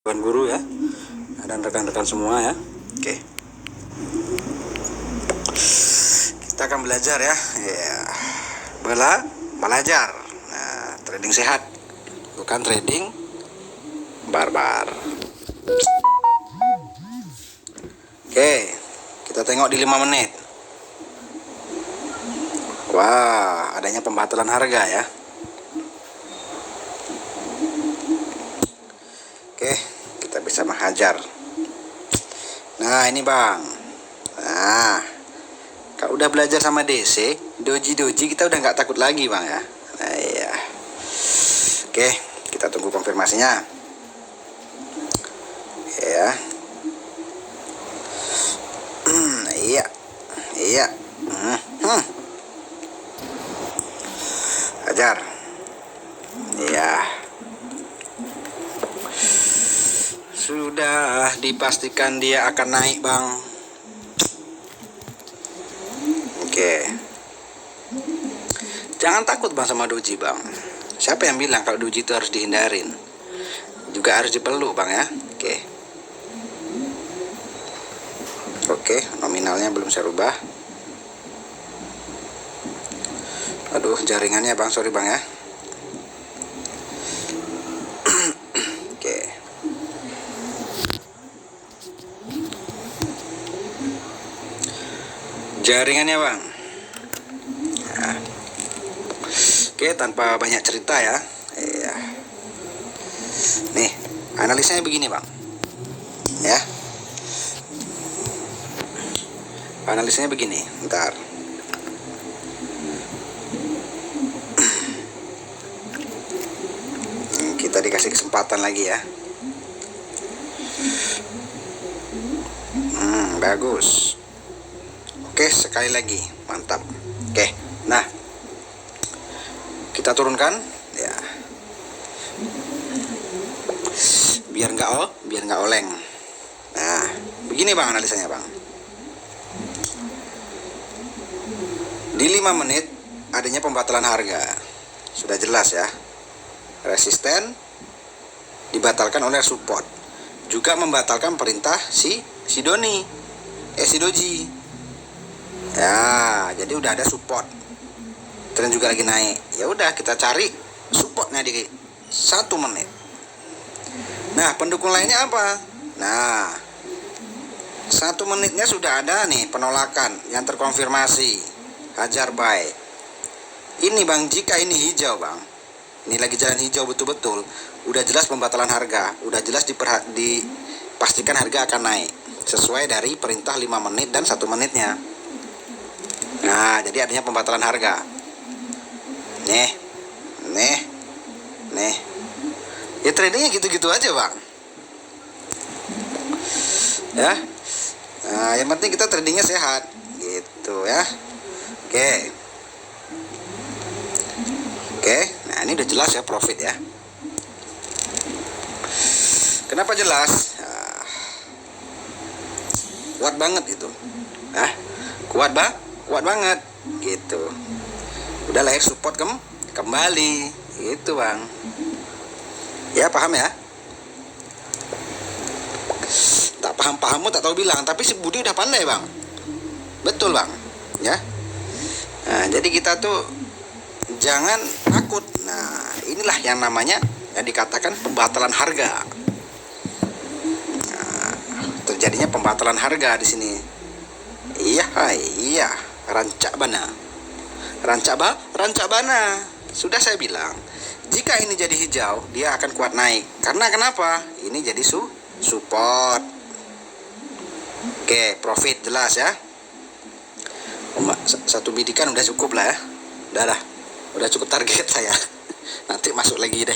Tuan guru ya, dan rekan-rekan semua ya. Oke, kita akan belajar ya. Belajar. Nah, trading sehat, bukan trading barbar. Oke, kita tengok di 5 menit. Wah, adanya pembatalan harga ya. Oke, kita bisa menghajar. Nah, ini Bang. Nah, kalau udah belajar sama DC, doji kita udah nggak takut lagi Bang ya. Nah, iya. Oke, kita tunggu konfirmasinya. Ya. Iya. Hajar. Iya. Sudah dipastikan dia akan naik Bang. Oke. Jangan takut Bang sama doji Bang. Siapa yang bilang kalau doji itu harus dihindarin? Juga harus dipeluk Bang ya. Oke, nominalnya belum saya rubah. Aduh, jaringannya Bang, sorry Bang ya. Oke. Jaringannya Bang. Nah. Oke, tanpa banyak cerita ya. Iya. Nih, analisanya begini Bang. Ya. Analisanya begini, bentar. Kita dikasih kesempatan lagi ya. Bagus. Oke, sekali lagi, mantap. Oke, nah kita turunkan ya, biar nggak oleng. Nah, begini Bang analisanya Bang. Di 5 menit adanya pembatalan harga. Sudah jelas ya. Resisten dibatalkan oleh support. Juga membatalkan perintah si doji. Ya, jadi udah ada support. Tren juga lagi naik. Ya udah kita cari supportnya di 1 menit. Nah, pendukung lainnya apa? Nah, 1 menitnya sudah ada nih penolakan yang terkonfirmasi. Hajar buy. Ini Bang, jika ini hijau Bang, ini lagi jalan hijau betul-betul, udah jelas pembatalan harga, udah jelas dipastikan harga akan naik sesuai dari perintah 5 menit dan 1 menitnya. Nah, jadi adanya pembatalan harga. Nih. Ya tradingnya gitu-gitu aja Bang. Ya. Nah, yang penting kita tradingnya sehat gitu ya. Oke, nah ini udah jelas ya profit ya. Kenapa jelas? Nah, kuat banget itu. Kuat banget gitu. Udah lahir support kembali gitu Bang. Ya paham ya? Tak paham-pahammu tak tahu bilang, tapi si Budi udah pandai Bang. Betul Bang, ya. Nah, jadi kita tuh jangan takut. Nah, inilah yang namanya yang dikatakan pembatalan harga. Nah, terjadinya pembatalan harga di sini. Iya, rancak bana. Sudah saya bilang, jika ini jadi hijau, dia akan kuat naik. Karena kenapa? Ini jadi support. Oke, profit jelas ya. 1 bidikan udah cukup lah ya. Udah cukup target saya. Nanti masuk lagi deh.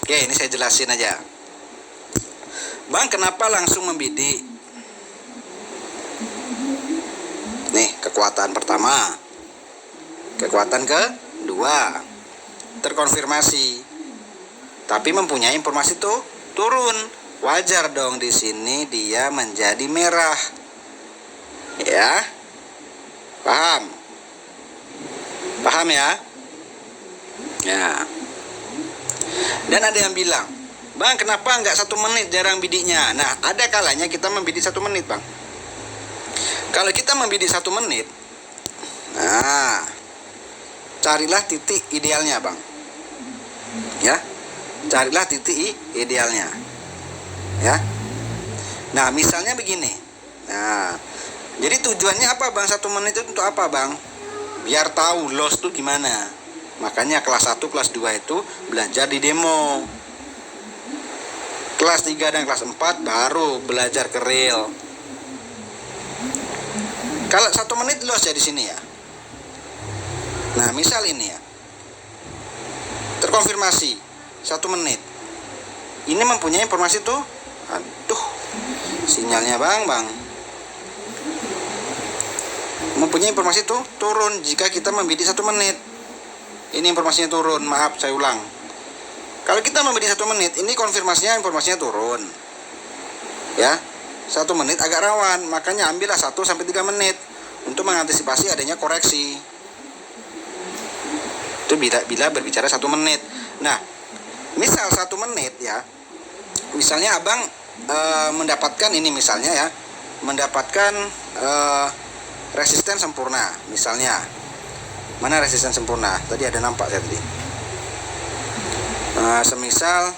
Oke, ini saya jelasin aja. Bang, kenapa langsung membidik? Nih, kekuatan pertama. Kekuatan kedua. Terkonfirmasi. Tapi mempunyai informasi tuh turun. Wajar dong di sini dia menjadi merah. Ya. Paham ya? Ya. Dan ada yang bilang, Bang, kenapa nggak 1 menit jarang bidiknya? Nah, ada kalanya kita membidik 1 menit, Bang. Kalau kita membidik 1 menit, nah, carilah titik idealnya, Bang. Ya, carilah titik idealnya. Ya. Nah, misalnya begini. Nah, jadi tujuannya apa, Bang? 1 menit itu untuk apa, Bang? Biar tahu loss tuh gimana. Makanya kelas 1, kelas 2 itu belajar di demo. Kelas 3 dan kelas 4 baru belajar ke real. Kalau 1 menit loss ya di sini ya. Nah, misal ini ya. Terkonfirmasi 1 menit. Ini mempunyai informasi tuh. Aduh. Sinyalnya Bang. Mempunyai informasi tuh turun jika kita membidik 1 menit. Ini informasinya turun. Maaf, saya ulang. Kalau kita membidik 1 menit, ini informasinya turun. Ya. 1 menit agak rawan, makanya ambillah 1-3 menit untuk mengantisipasi adanya koreksi. Itu bila berbicara 1 menit. Nah, misal 1 menit ya, misalnya Abang mendapatkan ini misalnya ya, mendapatkan resisten sempurna misalnya. Mana resisten sempurna? Tadi ada nampak saya tadi. Semisal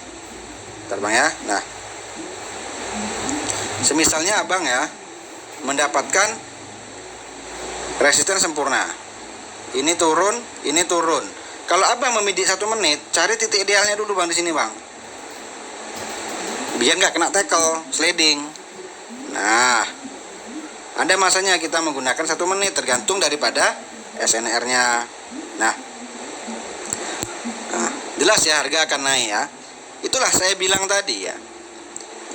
terbang ya. Nah, semisalnya Abang ya mendapatkan resisten sempurna. Ini turun, ini turun. Kalau Abang membidik 1 menit, cari titik idealnya dulu Bang di sini Bang. Biar nggak kena tackle, sliding. Nah, ada masanya kita menggunakan 1 menit tergantung daripada SNR-nya. Nah, jelas ya harga akan naik ya. Itulah saya bilang tadi ya.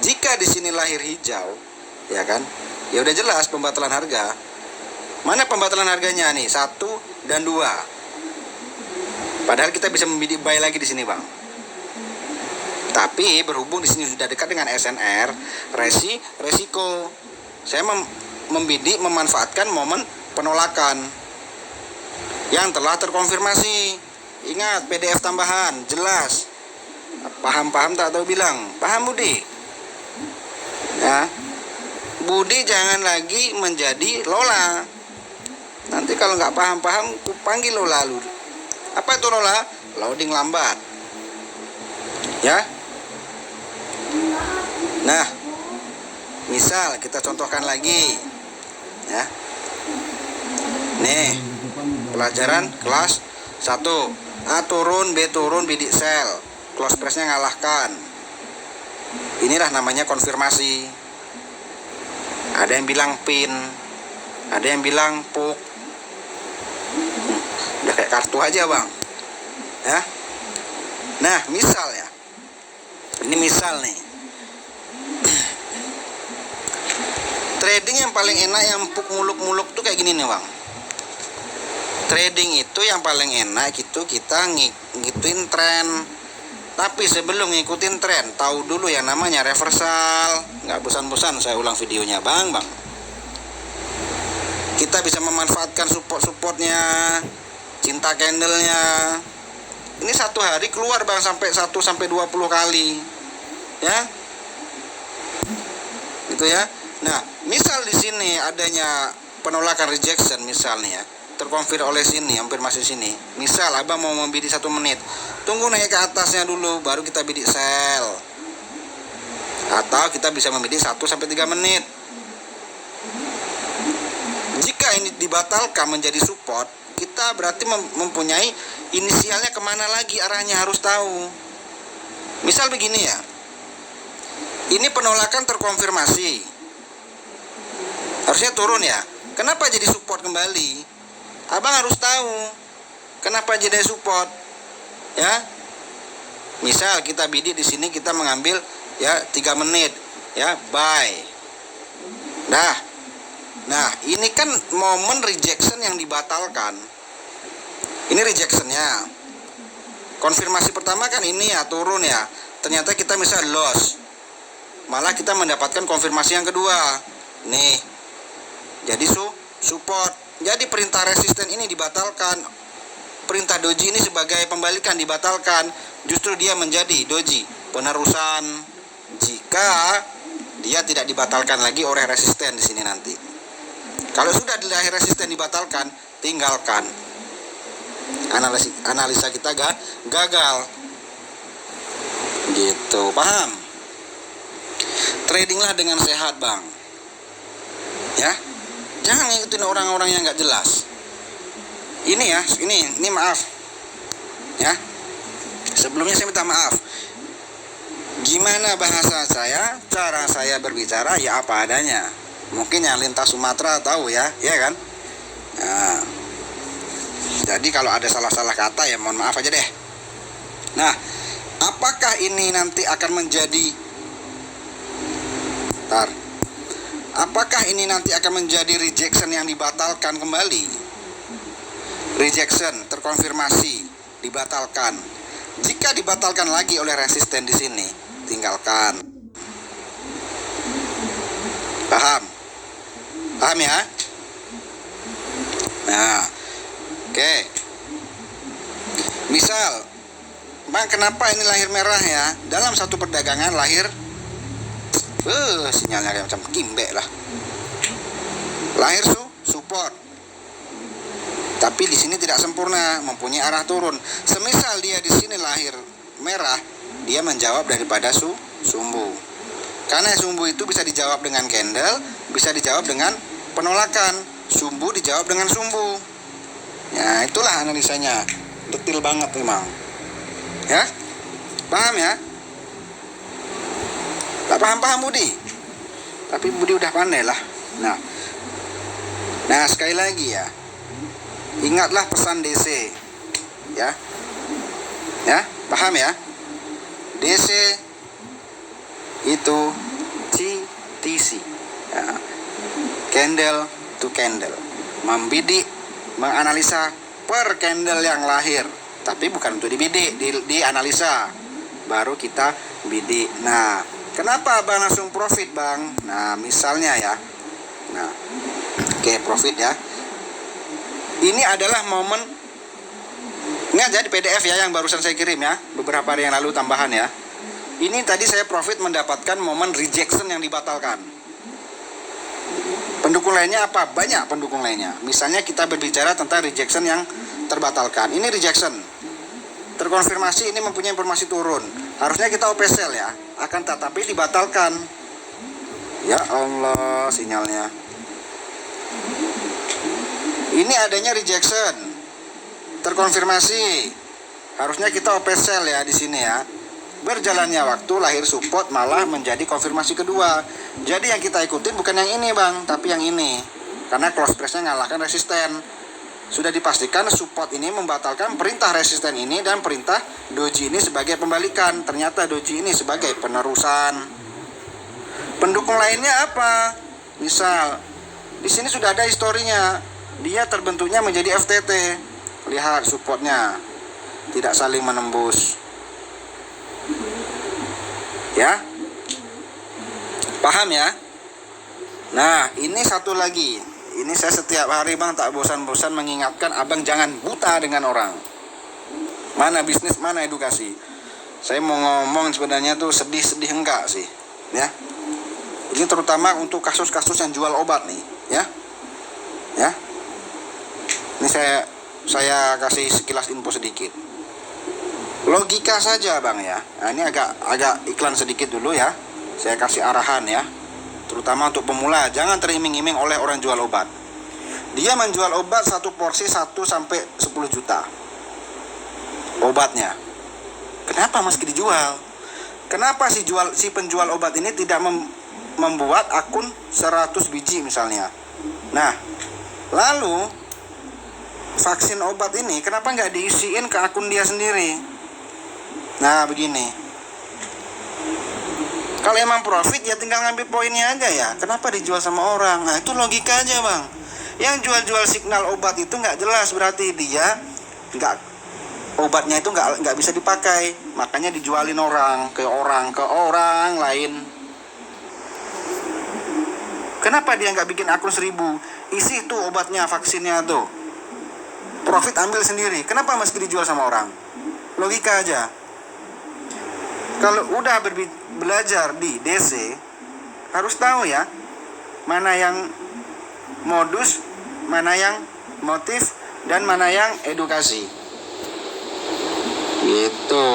Jika di sini lahir hijau, ya kan? Ya udah jelas pembatalan harga. Mana pembatalan harganya nih? 1 dan 2. Padahal kita bisa membidik buy lagi di sini, Bang. Tapi berhubung di sini sudah dekat dengan SNR, resiko. Saya membidik memanfaatkan momen penolakan yang telah terkonfirmasi. Ingat, PDF tambahan, jelas. Paham tak tahu bilang? Paham Budi? Ya, Budi jangan lagi menjadi Lola. Nanti kalau nggak paham, ku panggil Lola lu. Apa itu Lola? Loading lambat. Ya. Nah, misal kita contohkan lagi. Ya. Nih, pelajaran kelas 1. A turun, B turun, bidik sell. Close price-nya ngalahkan. Inilah namanya konfirmasi. Ada yang bilang pin, ada yang bilang puk. Udah kayak kartu aja Bang. Ya. Nah, misal ya. Ini misal nih. Trading yang paling enak yang puk muluk-muluk tuh kayak gini nih Bang. Trading itu yang paling enak itu kita ngikutin tren. Tapi sebelum ngikutin tren, tahu dulu yang namanya reversal. Nggak bosan-bosan saya ulang videonya Bang. Kita bisa memanfaatkan support-supportnya, cinta candlenya. Ini 1 hari keluar Bang sampai 1-20 kali. Ya. Gitu ya. Nah, misal di sini adanya penolakan rejection misalnya ya. Terkonfir oleh sini, hampir masih sini. Misal Abang mau membidik 1 menit, tunggu naik ke atasnya dulu, baru kita bidik sell. Atau kita bisa membidik 1-3 menit. Jika ini dibatalkan menjadi support, kita berarti mempunyai inisialnya kemana lagi arahnya harus tahu. Misal begini ya, ini penolakan terkonfirmasi, harusnya turun ya. Kenapa jadi support kembali? Abang harus tahu kenapa jadi support, ya. Misal kita bidik di sini kita mengambil ya 3 menit, ya buy. Nah, ini kan momen rejection yang dibatalkan. Ini rejectionnya. Konfirmasi pertama kan ini ya turun ya. Ternyata kita misal loss. Malah kita mendapatkan konfirmasi yang kedua. Nih. Jadi support. Jadi perintah resisten ini dibatalkan perintah doji ini sebagai pembalikan, dibatalkan. Justru dia menjadi doji penerusan jika dia tidak dibatalkan lagi oleh resisten di sini nanti. Kalau sudah di lahir resisten dibatalkan, tinggalkan. Analisa kita gagal. Gitu, paham? Tradinglah dengan sehat, Bang. Ya. Jangan ngikutin orang-orang yang nggak jelas. Ini ya, ini maaf. Ya. Sebelumnya saya minta maaf. Gimana bahasa saya, cara saya berbicara ya apa adanya. Mungkin yang lintas Sumatera tahu ya, ya kan? Nah, jadi kalau ada salah-salah kata ya mohon maaf aja deh. Nah, apakah ini nanti akan menjadi apakah ini nanti akan menjadi rejection yang dibatalkan kembali? Rejection, terkonfirmasi, dibatalkan. Jika dibatalkan lagi oleh resisten di sini, tinggalkan. Paham? Paham ya? Nah, oke. Misal, Bang, kenapa ini lahir merah ya? Dalam satu perdagangan lahir sinyalnya kayak macam kimbe lah. Lahir support. Tapi di sini tidak sempurna, mempunyai arah turun. Semisal dia di sini lahir merah, dia menjawab daripada sumbu. Karena sumbu itu bisa dijawab dengan candle, bisa dijawab dengan penolakan. Sumbu dijawab dengan sumbu. Ya, itulah analisanya. Detil banget memang. Ya? Paham ya? Tak paham Budi. Tapi Budi udah pandai lah. Nah sekali lagi ya. Ingatlah pesan DC. Ya. Ya, paham ya? DC itu CTC. Ya. Candle to candle. Membidik, menganalisa per candle yang lahir. Tapi bukan untuk dibidik, dianalisa. Baru kita bidik. Nah, kenapa Bang langsung profit, Bang? Nah, misalnya ya. Nah, oke, profit ya. Ini adalah momen. Ingat ya di PDF ya yang barusan saya kirim ya, beberapa hari yang lalu tambahan ya. Ini tadi saya profit mendapatkan momen rejection yang dibatalkan. Pendukung lainnya apa? Banyak pendukung lainnya. Misalnya kita berbicara tentang rejection yang terbatalkan. Ini rejection. Terkonfirmasi ini mempunyai informasi turun. Harusnya kita OP sell ya. Akan tetapi dibatalkan. Ya Allah, sinyalnya. Ini adanya rejection. Terkonfirmasi. Harusnya kita OP sell ya di sini ya. Berjalannya waktu lahir support malah menjadi konfirmasi kedua. Jadi yang kita ikutin bukan yang ini, Bang, tapi yang ini. Karena close price-nya ngalahkan resisten. Sudah dipastikan support ini membatalkan perintah resisten ini dan perintah doji ini sebagai pembalikan. Ternyata doji ini sebagai penerusan. Pendukung lainnya apa? Misal di sini sudah ada historinya. Dia terbentuknya menjadi FTT. Lihat supportnya tidak saling menembus. Ya, paham ya? Nah, ini satu lagi. Ini saya setiap hari, Bang, tak bosan-bosan mengingatkan Abang jangan buta dengan orang. Mana bisnis, mana edukasi. Saya mau ngomong sebenarnya tuh sedih-sedih enggak sih, ya. Ini terutama untuk kasus-kasus yang jual obat nih, ya. Ya. Ini saya kasih sekilas info sedikit. Logika saja, Bang ya. Nah, ini agak iklan sedikit dulu ya. Saya kasih arahan ya. Terutama untuk pemula, jangan teriming-iming oleh orang jual obat. Dia menjual obat satu porsi 1 sampai 10 juta. Obatnya. Kenapa meski dijual? Kenapa si penjual obat ini tidak membuat akun 100 biji misalnya? Nah, lalu vaksin obat ini kenapa nggak diisiin ke akun dia sendiri? Nah, begini. Kalau emang profit ya tinggal ngambil poinnya aja ya. Kenapa dijual sama orang? Nah, itu logika aja, Bang. Yang jual-jual signal obat itu nggak jelas, berarti dia obatnya itu nggak bisa dipakai. Makanya dijualin ke orang lain. Kenapa dia nggak bikin akun 1000? Isi tuh obatnya, vaksinnya tuh. profit ambil sendiri. Kenapa mesti dijual sama orang? Logika aja. Kalau udah belajar di DC, harus tahu ya, mana yang modus, mana yang motif, dan mana yang edukasi. Gitu.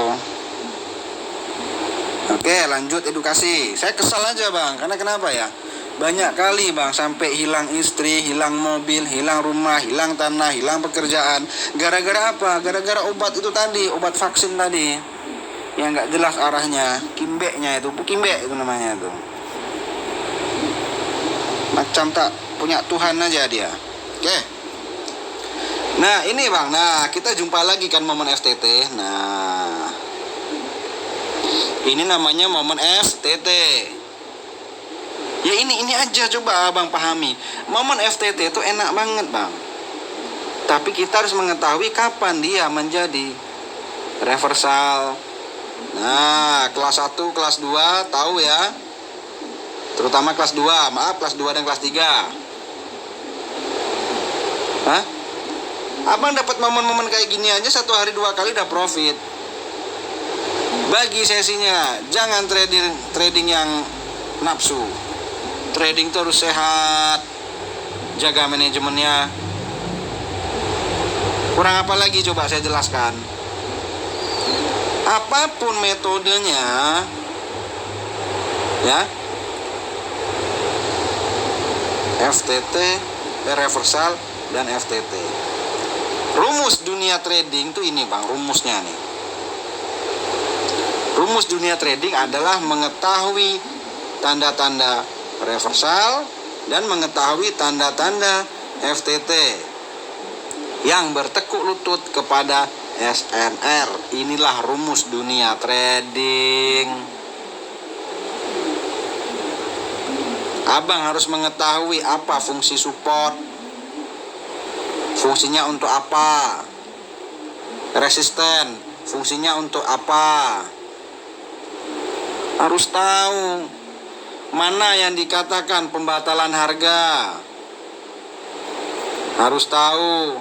Oke, lanjut edukasi. Saya kesal aja bang, karena kenapa ya? Banyak kali bang, sampai hilang istri, hilang mobil, hilang rumah, hilang tanah, hilang pekerjaan. Gara-gara apa? Gara-gara obat itu tadi, obat vaksin tadi, yang nggak jelas arahnya, kimbeknya itu, kimbek itu namanya itu. Macam tak punya Tuhan aja dia. Oke. Nah ini bang, nah kita jumpa lagi kan momen FTT. Nah ini namanya momen FTT. Ya ini aja coba abang pahami. Momen FTT itu enak banget bang. Tapi kita harus mengetahui kapan dia menjadi reversal. Nah kelas 1, kelas 2 tahu ya. Terutama kelas 2, kelas 2 dan kelas 3. Hah? Abang dapat momen-momen kayak gini aja 1 hari 2 kali udah profit. Bagi sesinya, jangan trading yang nafsu. Trading itu harus sehat, jaga manajemennya. Kurang apa lagi coba saya jelaskan. Apapun metodenya, ya, FTT, reversal, dan FTT. Rumus dunia trading tuh ini bang, rumusnya nih. Rumus dunia trading adalah mengetahui tanda-tanda reversal dan mengetahui tanda-tanda FTT yang bertekuk lutut kepada SNR. Inilah rumus dunia trading. Abang harus mengetahui apa fungsi support, fungsinya untuk apa, resisten, fungsinya untuk apa. Harus tahu mana yang dikatakan pembatalan harga. Harus tahu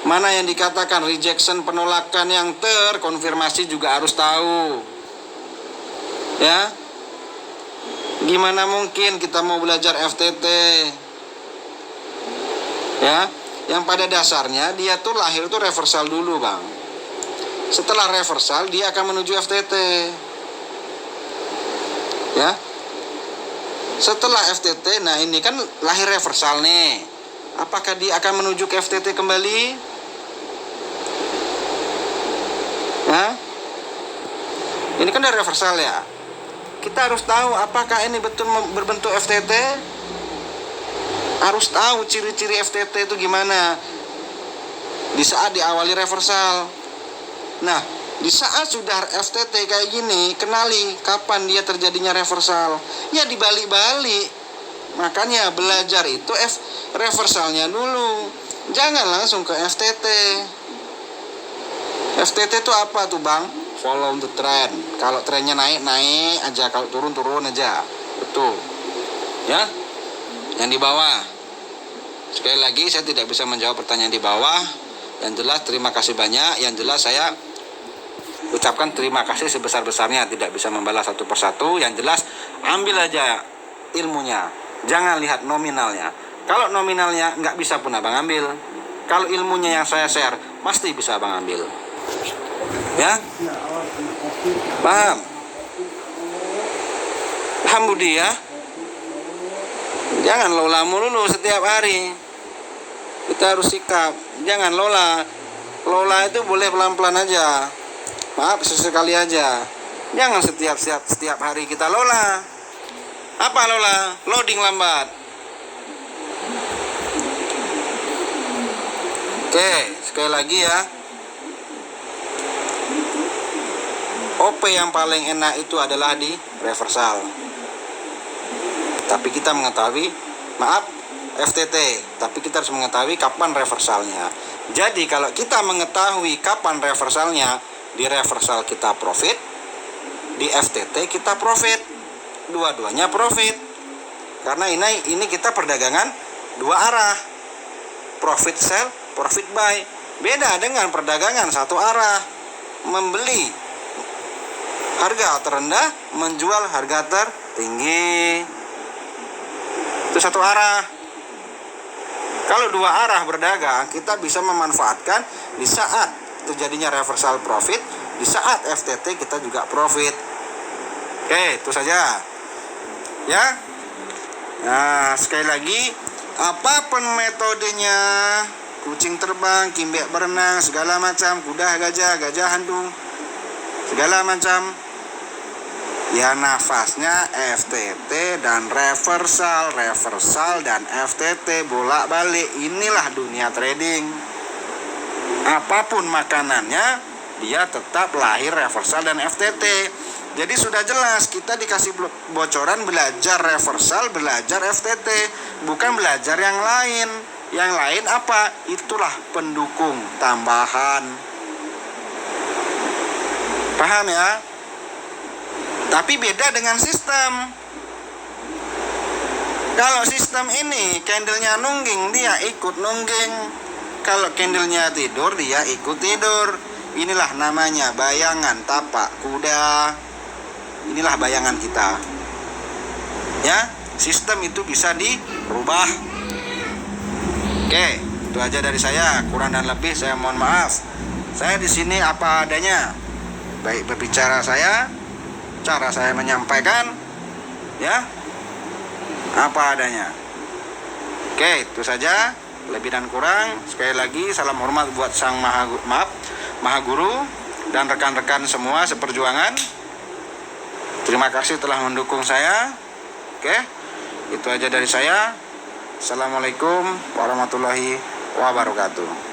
mana yang dikatakan rejection, penolakan yang terkonfirmasi juga harus tahu. Ya. Gimana mungkin kita mau belajar FTT? Ya, yang pada dasarnya dia tuh lahir tuh reversal dulu, Bang. Setelah reversal dia akan menuju FTT. Ya. Setelah FTT, nah ini kan lahir reversal nih. Apakah dia akan menuju ke FTT kembali? Ya. Ini kan dari reversal ya. Kita harus tahu apakah ini betul berbentuk FTT. Harus tahu ciri-ciri FTT itu gimana di saat diawali reversal. Nah, di saat sudah FTT kayak gini, kenali kapan dia terjadinya reversal. Ya dibalik-balik. Makanya belajar itu reversalnya dulu. Jangan langsung ke FTT. FTT itu apa tuh, Bang? Follow the trend. Kalau trennya naik aja, kalau turun aja. Betul. Ya. Yang di bawah. Sekali lagi saya tidak bisa menjawab pertanyaan di bawah. Yang jelas terima kasih banyak. Yang jelas saya ucapkan terima kasih sebesar-besarnya. Tidak bisa membalas satu persatu. Yang jelas ambil aja ilmunya. Jangan lihat nominalnya. Kalau nominalnya nggak bisa pun abang ambil. Kalau ilmunya yang saya share pasti bisa abang ambil. Ya, paham? Paham Budi ya? Jangan lola mulu setiap hari. Kita harus sikap. Jangan lola. Lola itu boleh pelan-pelan aja. Maaf, sesekali aja. Jangan setiap hari kita lola. Apa lola? Loading lambat. Oke, sekali lagi ya. OP yang paling enak itu adalah di reversal. Tapi kita mengetahui, FTT. Tapi kita harus mengetahui kapan reversalnya. Jadi kalau kita mengetahui kapan reversalnya, di reversal kita profit, di FTT kita profit. Dua-duanya profit. Karena ini kita perdagangan dua arah. Profit sell, profit buy. Beda dengan perdagangan satu arah, membeli harga terendah, menjual harga tertinggi. Itu satu arah. Kalau dua arah berdagang, kita bisa memanfaatkan di saat terjadinya reversal profit, di saat FTT kita juga profit. Oke, itu saja. Ya. Nah, sekali lagi, apapun metodenya, kucing terbang, kimbek berenang, segala macam, kuda gajah, gajah hantu, segala macam, ya nafasnya FTT dan reversal dan FTT bolak-balik. Inilah dunia trading. Apapun makanannya, dia tetap lahir reversal dan FTT. Jadi sudah jelas, kita dikasih bocoran belajar reversal, belajar FTT, bukan belajar yang lain. Yang lain apa? Itulah pendukung tambahan. Paham ya? Tapi beda dengan sistem. Kalau sistem ini candlenya nungging, dia ikut nungging. Kalau candlenya tidur, dia ikut tidur. Inilah namanya bayangan tapak kuda. Inilah bayangan kita. Ya, sistem itu bisa dirubah. Oke, itu aja dari saya. Kurang dan lebih saya mohon maaf. Saya di sini apa adanya. Baik berbicara saya, cara saya menyampaikan, ya, apa adanya. Oke, itu saja. Lebih dan kurang, sekali lagi salam hormat buat sang Maha Guru dan rekan-rekan semua seperjuangan. Terima kasih telah mendukung saya. Oke, itu aja dari saya. Assalamualaikum warahmatullahi wabarakatuh.